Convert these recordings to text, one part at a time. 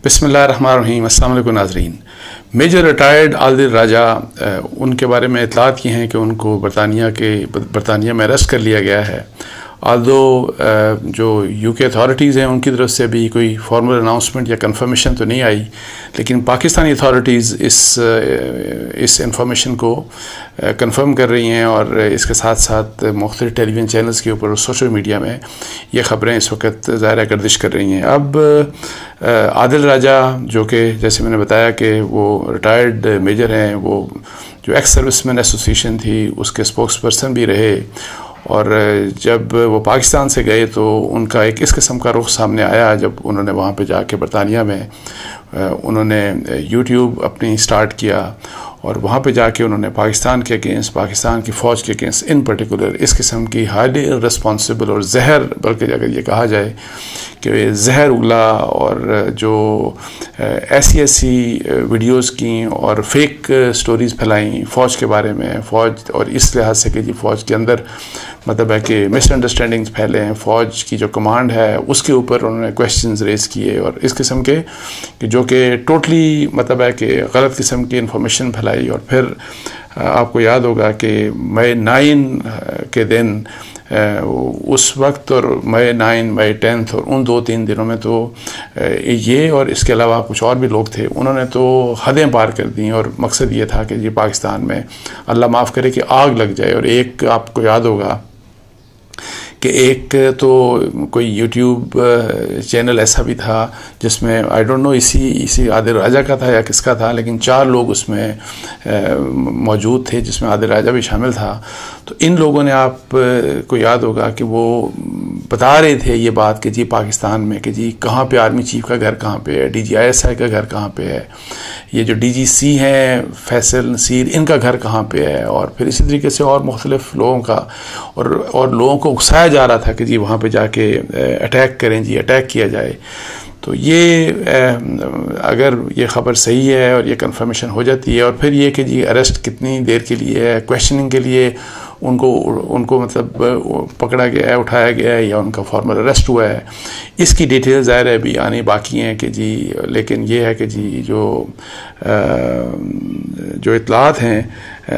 بسم اللہ الرحمن الرحیم۔ السلام علیکم ناظرین۔ میجر ریٹائرڈ عادل راجہ ان کے بارے میں اطلاعات کی ہیں کہ ان کو برطانیہ میں اریسٹ کر لیا گیا ہے۔ آلدو جو یو کے اتھارٹیز ہیں ان کی طرف سے ابھی کوئی فارمل اناؤنسمنٹ یا کنفرمیشن تو نہیں آئی، لیکن پاکستانی اتھارٹیز اس انفارمیشن کو کنفرم کر رہی ہیں، اور اس کے ساتھ ساتھ مختلف ٹیلی ویژن چینلز کے اوپر اور سوشل میڈیا میں یہ خبریں اس وقت ظاہرہ گردش کر رہی ہیں۔ اب عادل راجہ جو کہ جیسے میں نے بتایا کہ وہ ریٹائرڈ میجر ہیں، وہ جو ایکس سروس مین ایسوسیشن تھی اس کے اسپوکس پرسن بھی رہے، اور جب وہ پاکستان سے گئے تو ان کا ایک اس قسم کا رخ سامنے آیا جب انہوں نے وہاں پہ جا کے برطانیہ میں انہوں نے یوٹیوب اپنی سٹارٹ کیا، اور وہاں پہ جا کے انہوں نے پاکستان کے اگینسٹ، پاکستان کی فوج کے اگینسٹ ان پرٹیکولر اس قسم کی ہائیلی رسپانسبل اور زہر، بلکہ اگر یہ کہا جائے کہ زہر اگلا اور جو ایسی ویڈیوز کیں اور فیک سٹوریز پھیلائیں فوج کے بارے میں، فوج اور اس لحاظ سے کہ جی فوج کے اندر مطلب ہے کہ مس انڈرسٹینڈنگز پھیلے ہیں، فوج کی جو کمانڈ ہے اس کے اوپر انہوں نے کویشچنز ریز کیے، اور اس قسم کے جو کہ ٹوٹلی مطلب ہے کہ غلط قسم کی انفارمیشن پھیلائی۔ اور پھر آپ کو یاد ہوگا کہ مئی 9 کے دن اس وقت، اور مئی 9 مئی 10 اور ان 2-3 دنوں میں تو یہ اور اس کے علاوہ کچھ اور بھی لوگ تھے، انہوں نے تو حدیں پار کر دیں، اور مقصد یہ تھا کہ جی پاکستان میں اللہ معاف کرے کہ آگ لگ جائے۔ اور ایک آپ کو یاد ہوگا کہ ایک تو کوئی یوٹیوب چینل ایسا بھی تھا جس میں آئی ڈونٹ نو اسی عادل راجہ کا تھا یا کس کا تھا، لیکن 4 لوگ اس میں موجود تھے جس میں عادل راجہ بھی شامل تھا۔ تو ان لوگوں نے آپ کو یاد ہوگا کہ وہ بتا رہے تھے یہ بات کہ جی پاکستان میں کہ جی کہاں پہ آرمی چیف کا گھر کہاں پہ ہے، ڈی جی ISI کا گھر کہاں پہ ہے، یہ جو DGC ہیں فیصل نصیر ان کا گھر کہاں پہ ہے، اور پھر اسی طریقے سے اور مختلف لوگوں کا، اور لوگوں کو اکسایا جا رہا تھا کہ جی وہاں پہ جا کے اٹیک کریں، جی اٹیک کیا جائے۔ تو یہ اگر یہ خبر صحیح ہے اور یہ کنفرمیشن ہو جاتی ہے، اور پھر یہ کہ جی اریسٹ کتنی دیر کے لیے ہے، کویشچننگ کے لیے ان کو مطلب پکڑا گیا ہے، اٹھایا گیا ہے، یا ان کا فارمل اریسٹ ہوا ہے، اس کی ڈیٹیل ظاہر ہے بھی آنی باقی ہیں کہ جی، لیکن یہ ہے کہ جی جو اطلاعات ہیں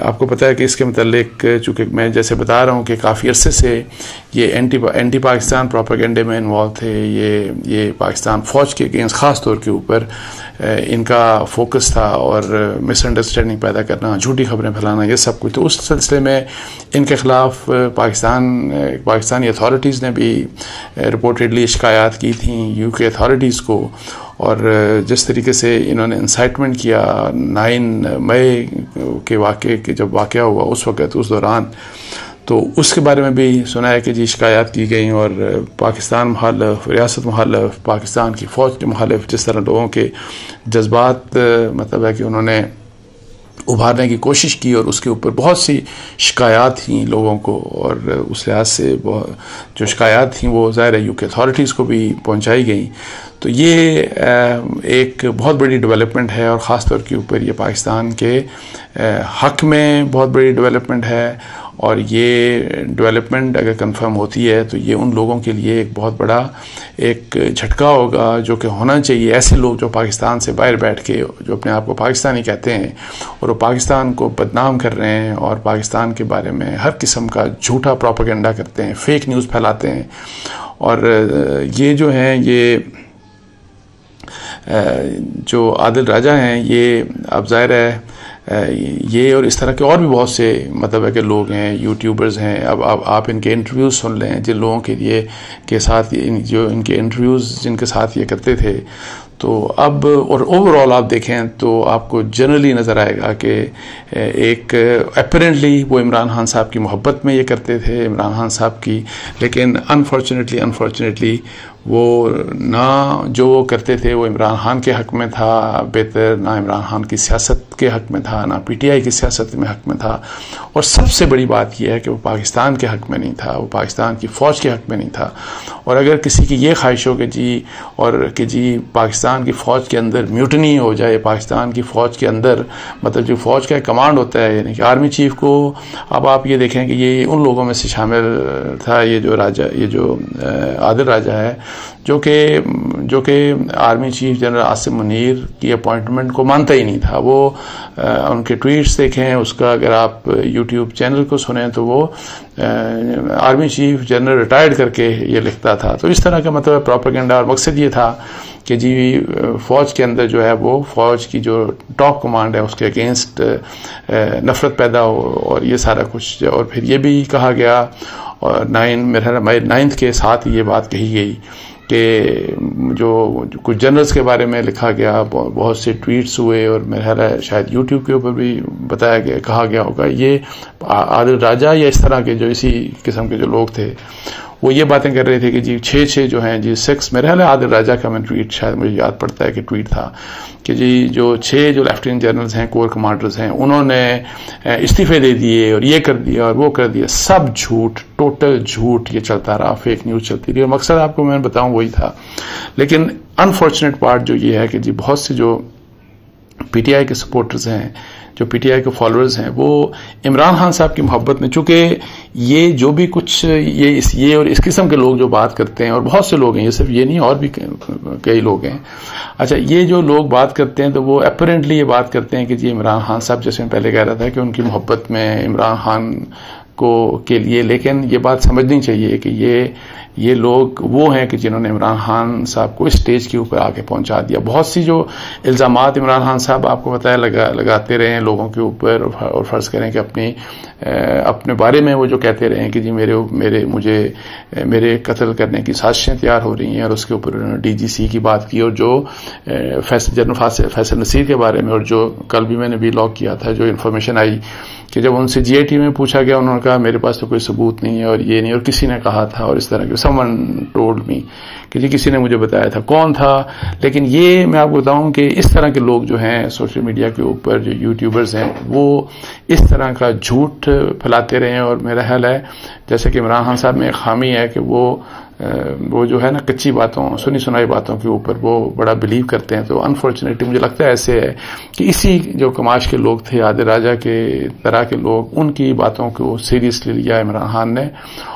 آپ کو پتہ ہے کہ اس کے متعلق، چونکہ میں جیسے بتا رہا ہوں کہ کافی عرصے سے یہ اینٹی پاکستان پروپیگنڈے میں انوالو تھے، یہ پاکستان فوج کے اگینسٹ خاص طور کے اوپر ان کا فوکس تھا، اور مس انڈرسٹینڈنگ پیدا کرنا، جھوٹی خبریں پھیلانا، یہ سب کچھ۔ تو اس سلسلے میں ان کے خلاف پاکستانی اتھارٹیز نے بھی رپورٹڈلی شکایات کی تھیں یو کے اتھارٹیز کو، اور جس طریقے سے انہوں نے انسائٹمنٹ کیا 9 مئی کے واقعے کے جب واقعہ ہوا اس وقت، اس دوران، تو اس کے بارے میں بھی سنا ہے کہ جی شکایات کی گئیں، اور پاکستان مخالف، ریاست مخالف، پاکستان کی فوج کے مخالف جس طرح لوگوں کے جذبات مطلب ہے کہ انہوں نے ابھارنے کی کوشش کی، اور اس کے اوپر بہت سی شکایات تھیں لوگوں کو، اور اس لحاظ سے جو شکایات تھیں وہ ظاہر ہے یو کے اتھارٹیز کو بھی پہنچائی گئیں۔ تو یہ ایک بہت بڑی ڈیولپمنٹ ہے، اور خاص طور کے اوپر یہ پاکستان کے حق میں بہت بڑی ڈیولپمنٹ ہے، اور یہ ڈیولپمنٹ اگر کنفرم ہوتی ہے تو یہ ان لوگوں کے لیے ایک بہت بڑا ایک جھٹکا ہوگا، جو کہ ہونا چاہیے۔ ایسے لوگ جو پاکستان سے باہر بیٹھ کے جو اپنے آپ کو پاکستانی کہتے ہیں، اور وہ پاکستان کو بدنام کر رہے ہیں، اور پاکستان کے بارے میں ہر قسم کا جھوٹا پروپیگنڈا کرتے ہیں، فیک نیوز پھیلاتے ہیں، اور یہ جو ہیں یہ جو عادل راجہ ہیں، یہ اب ظاہر ہے یہ اور اس طرح کے اور بھی بہت سے مطلب ہے کہ لوگ ہیں، یوٹیوبرز ہیں۔ اب آپ ان کے انٹرویوز سن لیں، جن لوگوں کے ساتھ جو ان کے انٹرویوز جن کے ساتھ یہ کرتے تھے، تو اب اور اوور آل آپ دیکھیں تو آپ کو جنرلی نظر آئے گا کہ ایک اپیرنٹلی وہ عمران خان صاحب کی محبت میں یہ کرتے تھے، عمران خان صاحب کی، لیکن انفارچونیٹلی وہ نہ جو وہ کرتے تھے وہ عمران خان کے حق میں تھا بہتر، نہ عمران خان کی سیاست کے حق میں تھا، نہ PTI کی سیاست میں حق میں تھا، اور سب سے بڑی بات یہ ہے کہ وہ پاکستان کے حق میں نہیں تھا، وہ پاکستان کی فوج کے حق میں نہیں تھا۔ اور اگر کسی کی یہ خواہش ہو کہ جی پاکستان کی فوج کے اندر میوٹنی ہو جائے، پاکستان کی فوج کے اندر مطلب جو فوج کا کمانڈ ہوتا ہے، یعنی کہ آرمی چیف کو، اب آپ یہ دیکھیں کہ یہ ان لوگوں میں سے شامل تھا، یہ جو عادل راجہ ہے، جو کہ army chief general Asim Munir کی اپوائنٹمنٹ کو مانتا ہی نہیں تھا. وہ ان کے ٹویٹس دیکھیں, اس کا اگر آپ یوٹیوب چینل کو سنیں تو وہ آرمی چیف جنرل ریٹائرڈ کر کے یہ لکھتا تھا. تو اس طرح کا مطلب پروپیگنڈا, اور مقصد یہ تھا کہ جی فوج کے اندر جو ہے وہ فوج کی جو ٹاپ کمانڈ ہے اس کے اگینسٹ نفرت پیدا ہو, اور یہ سارا کچھ. اور پھر یہ بھی کہا گیا, اور 9th کے ساتھ یہ بات کہی گئی کہ جو کچھ جنرلز کے بارے میں لکھا گیا, بہت سے ٹویٹس ہوئے, اور میرا خیال ہے شاید یوٹیوب کے اوپر بھی بتایا گیا, کہا گیا ہوگا یہ عادل راجہ یا اس طرح کے جو اسی قسم کے جو لوگ تھے وہ یہ باتیں کر رہے تھے کہ جی 6 جو ہیں جی 6, میرا خیال ہے عادل راجہ کا میں ٹویٹ شاید مجھے یاد پڑتا ہے کہ ٹویٹ تھا کہ جی جو 6 جو لیفٹیننٹ جنرلز ہیں, کور کمانڈرز ہیں, انہوں نے استعفے دے دیے اور یہ کر دیا اور وہ کر دیا. سب جھوٹ, ٹوٹل جھوٹ یہ چلتا رہا, فیک نیوز چلتی رہی. اور مقصد آپ کو میں بتاؤں وہی تھا. لیکن انفارچونیٹ پارٹ جو یہ ہے کہ جی بہت سے جو پی ٹی آئی کے سپورٹرز ہیں, جو پی ٹی آئی کے فالوورز ہیں, وہ عمران خان صاحب کی محبت میں, چونکہ یہ جو بھی کچھ یہ اور اس قسم کے لوگ جو بات کرتے ہیں, اور بہت سے لوگ ہیں, یہ صرف یہ نہیں اور بھی کئی لوگ ہیں. اچھا, یہ جو لوگ بات کرتے ہیں تو وہ اپیرنٹلی یہ بات کرتے ہیں کہ جی عمران خان صاحب, جیسے میں پہلے کہہ رہا تھا کہ ان کی محبت میں عمران خان کے لیے, لیکن یہ بات سمجھنی چاہیے کہ یہ لوگ وہ ہیں کہ جنہوں نے عمران خان صاحب کو اسٹیج کے اوپر آگے پہنچا دیا. بہت سی جو الزامات عمران خان صاحب آپ کو بتایا لگاتے رہے ہیں لوگوں کے اوپر, اور فرض کریں کہ اپنے بارے میں وہ جو کہتے رہے ہیں کہ جی میرے قتل کرنے کی سازشیں تیار ہو رہی ہیں, اور اس کے اوپر انہوں نے ڈی جی سی کی بات کی, اور جو جنرل فیصل نصیر کے بارے میں, اور جو کل بھی میں نے ویلاگ کیا تھا, جو انفارمیشن آئی کہ جب ان سے جی آئی ٹی میں پوچھا گیا, انہوں نے کہا میرے پاس تو کوئی ثبوت نہیں ہے, اور یہ نہیں, اور کسی نے کہا تھا, اور اس طرح کے someone told me کہ جی کسی نے مجھے بتایا تھا, کون تھا. لیکن یہ میں آپ کو بتاؤں کہ اس طرح کے لوگ جو ہیں سوشل میڈیا کے اوپر, جو یوٹیوبرز ہیں, وہ اس طرح کا جھوٹ پھیلاتے رہے ہیں. اور میرا خیال ہے جیسے کہ عمران خان صاحب میں ایک خامی ہے کہ وہ جو ہے نا کچی باتوں, سنی سنائی باتوں کے اوپر وہ بڑا بلیو کرتے ہیں. تو انفارچونیٹلی مجھے لگتا ہے ایسے ہے کہ اسی جو کماش کے لوگ تھے, عادل راجہ کے طرح کے لوگ, ان کی باتوں کو سیریسلی لیا عمران خان نے,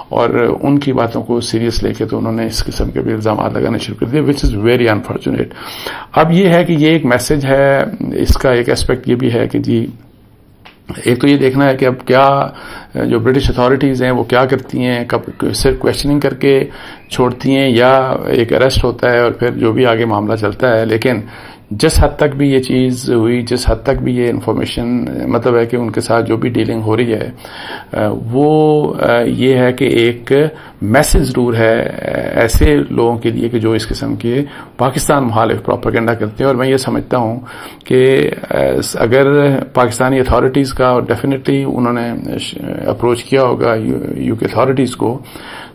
اور ان کی باتوں کو سیریس لے کے تو انہوں نے اس قسم کے بھی الزامات لگانے شروع کر دیے, وچ از ویری انفارچونیٹ. اب یہ ہے کہ یہ ایک میسج ہے, اس کا ایک اسپیکٹ یہ بھی ہے کہ جی ایک تو یہ دیکھنا ہے کہ اب کیا جو برٹش اتھارٹیز ہیں وہ کیا کرتی ہیں, کب صرف کویشچننگ کر کے چھوڑتی ہیں, یا ایک اریسٹ ہوتا ہے اور پھر جو بھی آگے معاملہ چلتا ہے. لیکن جس حد تک بھی یہ چیز ہوئی, جس حد تک بھی یہ انفارمیشن مطلب ہے کہ ان کے ساتھ جو بھی ڈیلنگ ہو رہی ہے وہ یہ ہے کہ ایک میسج ضرور ہے ایسے لوگوں کے لیے کہ جو اس قسم کے پاکستان مخالف پروپیگنڈا کرتے ہیں. اور میں یہ سمجھتا ہوں کہ اگر پاکستانی اتھارٹیز کا, اور ڈیفینیٹلی انہوں نے اپروچ کیا ہوگا یو کے اتھارٹیز کو,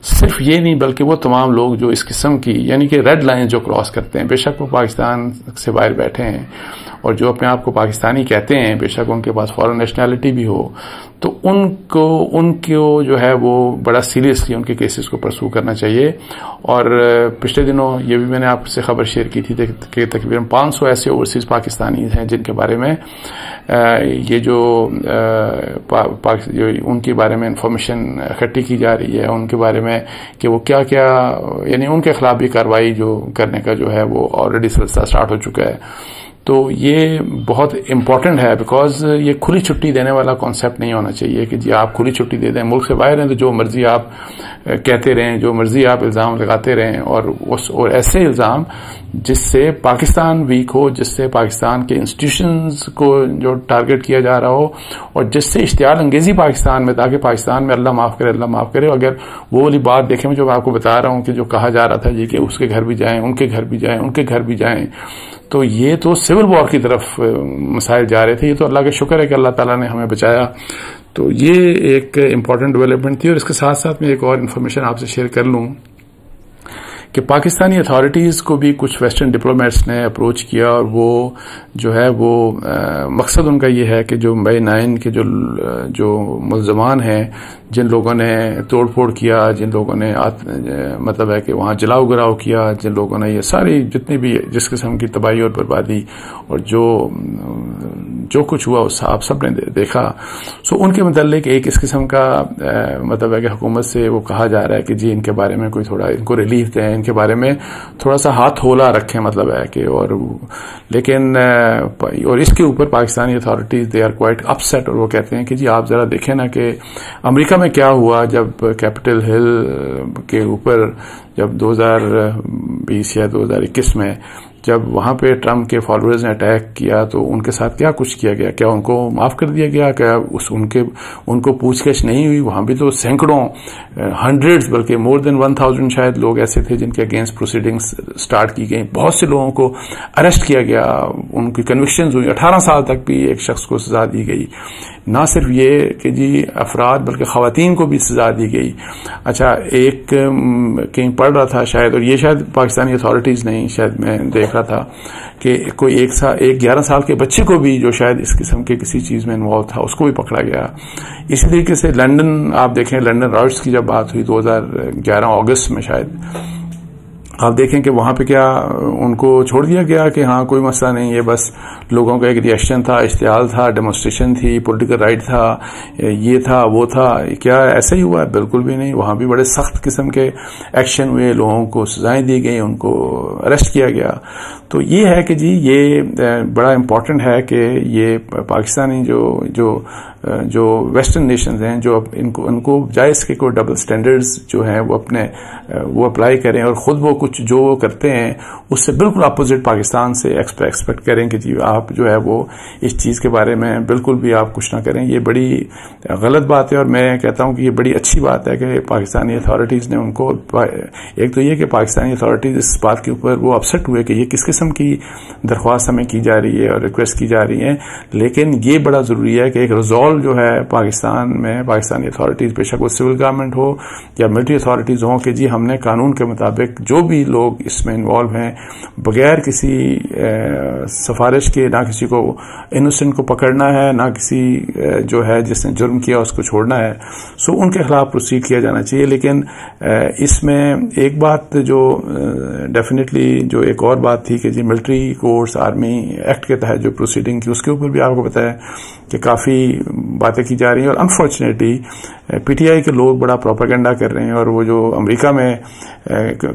صرف یہ نہیں بلکہ وہ تمام لوگ جو اس قسم کی یعنی کہ ریڈ لائن جو کراس کرتے ہیں, بے شک وہ پاکستان سے باہر بیٹھے ہیں اور جو اپنے آپ کو پاکستانی کہتے ہیں, بے شک ان کے پاس فارن نیشنلٹی بھی ہو, تو ان کو جو ہے وہ بڑا سیریسلی ان کے کیسز کو پرسو کرنا چاہیے. اور پچھلے دنوں یہ بھی میں نے آپ سے خبر شیئر کی تھی کہ تقریباً 500 ایسے اوورسیز پاکستانی ہیں جن کے بارے میں یہ جو ان کے بارے میں انفارمیشن اکٹھی کی جا رہی ہے, ان کے بارے میں کہ وہ کیا یعنی ان کے خلاف بھی کارروائی جو کرنے کا جو ہے وہ آلریڈی سلسلہ سٹارٹ ہو چکا ہے. تو یہ بہت امپورٹنٹ ہے, بیکاز یہ کھلی چھٹی دینے والا کانسیپٹ نہیں ہونا چاہیے کہ جی آپ کھلی چھٹی دے دیں, ملک سے باہر ہیں تو جو مرضی آپ کہتے رہیں, جو مرضی آپ الزام لگاتے رہیں, اور ایسے الزام جس سے پاکستان ویک ہو, جس سے پاکستان کے انسٹیٹیوشنز کو جو ٹارگٹ کیا جا رہا ہو, اور جس سے اشتعال انگیزی پاکستان میں, تاکہ پاکستان میں اللہ معاف کرے, اللہ معاف کرے. اگر وہ والی بات دیکھیں جو میں آپ کو بتا رہا ہوں کہ جو کہا جا رہا تھا جی کہ اس کے گھر بھی جائیں, ان کے گھر بھی جائیں, ان کے گھر بھی جائیں, تو یہ تو سول وار کی طرف مسائل جا رہے تھے. یہ تو اللہ کا شکر ہے کہ اللہ تعالیٰ نے ہمیں بچایا. تو یہ ایک امپورٹنٹ ڈیولپمنٹ تھی. اور اس کے ساتھ ساتھ میں ایک اور انفارمیشن آپ سے شیئر کر لوں کہ پاکستانی اتھارٹیز کو بھی کچھ ویسٹرن ڈپلومیٹس نے اپروچ کیا, اور وہ جو ہے وہ مقصد ان کا یہ ہے کہ جو مئی 9 کے جو ملزمان ہیں, جن لوگوں نے توڑ پھوڑ کیا, جن لوگوں نے مطلب ہے کہ وہاں جلاؤ گراؤ کیا, جن لوگوں نے یہ ساری جتنی بھی جس قسم کی تباہی اور بربادی اور جو کچھ ہوا اس آپ سب نے دیکھا. سو ان کے متعلق ایک اس قسم کا مطلب ہے کہ حکومت سے وہ کہا جا رہا ہے کہ جی ان کے بارے میں کوئی تھوڑا ان کو ریلیف دیں, ان کے بارے میں تھوڑا سا ہاتھ ہولا رکھیں, مطلب ہے کہ لیکن اور اس کے اوپر Pakistani authorities they are quite upset, اور وہ کہتے ہیں کہ جی آپ ذرا دیکھیں نا کہ امریکہ میں کیا ہوا جب کیپٹل ہل کے اوپر جب 2020 یا 2021 میں جب وہاں پہ ٹرمپ کے فالوورز نے اٹیک کیا تو ان کے ساتھ کیا کچھ کیا گیا, کیا ان کو معاف کر دیا گیا, کیا ان کو پوچھ گچھ نہیں ہوئی؟ وہاں بھی تو سینکڑوں ہنڈریڈز بلکہ مور دین 1000 شاید لوگ ایسے تھے جن کے اگینسٹ پروسیڈنگز سٹارٹ کی گئی, بہت سے لوگوں کو اریسٹ کیا گیا, ان کی کنوکشنز ہوئی, 18 سال تک بھی ایک شخص کو سزا دی گئی. نہ صرف یہ کہ جی افراد بلکہ خواتین کو بھی سزا دی گئی. اچھا ایک کہیں پڑھ رہا تھا شاید, اور یہ شاید پاکستانی اتھارٹیز نہیں, شاید میں دیکھ رہا تھا کہ کوئی ایک 11 سال کے بچے کو بھی جو شاید اس قسم کے کسی چیز میں انوالو تھا اس کو بھی پکڑا گیا. اسی طریقے سے لنڈن آپ دیکھیں, لنڈن رائٹس کی جب بات ہوئی 2011 اگست میں شاید, آپ دیکھیں کہ وہاں پہ کیا ان کو چھوڑ دیا گیا کہ ہاں کوئی مسئلہ نہیں, یہ بس لوگوں کا ایک ریئیکشن تھا, اشتعال تھا, ڈیمونسٹریشن تھی, پولیٹیکل رائٹ تھا, یہ تھا وہ تھا. کیا ایسا ہی ہوا؟ بالکل بھی نہیں. وہاں بھی بڑے سخت قسم کے ایکشن ہوئے, لوگوں کو سزائیں دی گئی, ان کو اریسٹ کیا گیا. تو یہ ہے کہ جی یہ بڑا امپورٹنٹ ہے کہ یہ پاکستانی جو ویسٹرن نیشنز ہیں جو ان کو جائز کے کوئی ڈبل سٹینڈرڈز جو ہیں وہ اپلائی کریں, اور خود وہ کچھ جو وہ کرتے ہیں اس سے بالکل اپوزٹ پاکستان سے ایکسپیکٹ کریں کہ جی آپ جو ہے وہ اس چیز کے بارے میں بالکل بھی آپ کچھ نہ کریں. یہ بڑی غلط بات ہے, اور میں کہتا ہوں کہ یہ بڑی اچھی بات ہے کہ پاکستانی اتھارٹیز نے ان کو, ایک تو یہ کہ پاکستانی اتھارٹیز اس بات کے اوپر وہ اپسٹ ہوئے کہ یہ کس قسم کی درخواست ہمیں کی جا رہی ہے اور ریکویسٹ کی جا رہی ہے, لیکن یہ بڑا ضروری ہے کہ ایک ریزالو جو ہے پاکستان میں پاکستانی اتھارٹیز, بے شک وہ سول گورنمنٹ ہو یا ملٹری اتھارٹیز ہوں, کہ جی ہم نے قانون کے مطابق جو بھی لوگ اس میں انوالو ہیں بغیر کسی سفارش کے, نہ کسی کو انوسنٹ کو پکڑنا ہے, نہ کسی جو ہے جس نے جرم کیا اس کو چھوڑنا ہے. سو ان کے خلاف پروسیڈ کیا جانا چاہیے. لیکن اس میں ایک بات جو ڈیفینیٹلی جو ایک اور بات تھی کہ جی ملٹری کورٹس آرمی ایکٹ کے تحت جو پروسیڈنگ کی اس کے اوپر بھی آپ کو پتہ ہے کہ کافی باتیں کی جا رہی ہیں, اور انفارچونیٹلی پی ٹی آئی کے لوگ بڑا پروپیگنڈا کر رہے ہیں. اور وہ جو امریکہ میں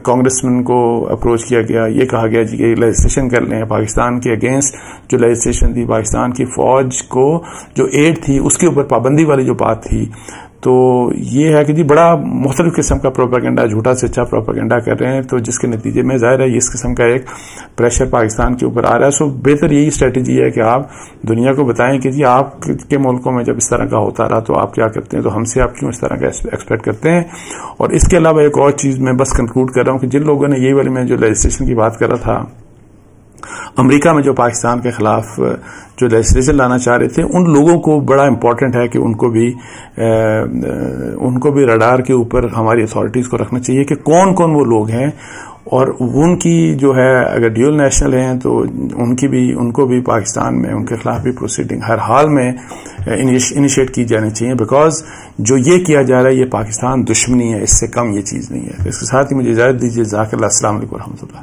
کانگریسمین کو اپروچ کیا گیا, یہ کہا گیا جی کہ لیجسلیشن کر لیں پاکستان کے اگینسٹ, جو لیجسلیشن تھی پاکستان کی فوج کو جو ایڈ تھی اس کے اوپر پابندی والی جو بات تھی, تو یہ ہے کہ جی بڑا مختلف قسم کا پروپیگنڈا, جھوٹا سے اچھا پروپیگنڈا کر رہے ہیں, تو جس کے نتیجے میں ظاہر ہے اس قسم کا ایک پریشر پاکستان کے اوپر آ رہا ہے. سو بہتر یہی اسٹریٹجی ہے کہ آپ دنیا کو بتائیں کہ جی آپ کے ملکوں میں جب اس طرح کا ہوتا رہا تو آپ کیا کرتے ہیں, تو ہم سے آپ کیوں اس طرح کا ایکسپیکٹ کرتے ہیں. اور اس کے علاوہ ایک اور چیز میں بس کنکلوڈ کر رہا ہوں کہ جن لوگوں نے یہی والی میں جو لیجسلیشن کی بات کر رہا تھا, امریکہ میں جو پاکستان کے خلاف جو لیجسلیشن لانا چاہ رہے تھے, ان لوگوں کو بڑا امپورٹنٹ ہے کہ ان کو بھی رڈار کے اوپر ہماری اتھارٹیز کو رکھنا چاہیے کہ کون کون وہ لوگ ہیں, اور ان کی جو ہے اگر ڈیول نیشنل ہیں تو ان کو بھی پاکستان میں ان کے خلاف بھی پروسیڈنگ ہر حال میں انیشیٹ کی جانی چاہیے, بیکاز جو یہ کیا جا رہا ہے یہ پاکستان دشمنی ہے, اس سے کم یہ چیز نہیں ہے. اس کے ساتھ ہی مجھے اجازت دیجیے. جزاک اللہ. السلام علیکم و رحمۃ اللہ.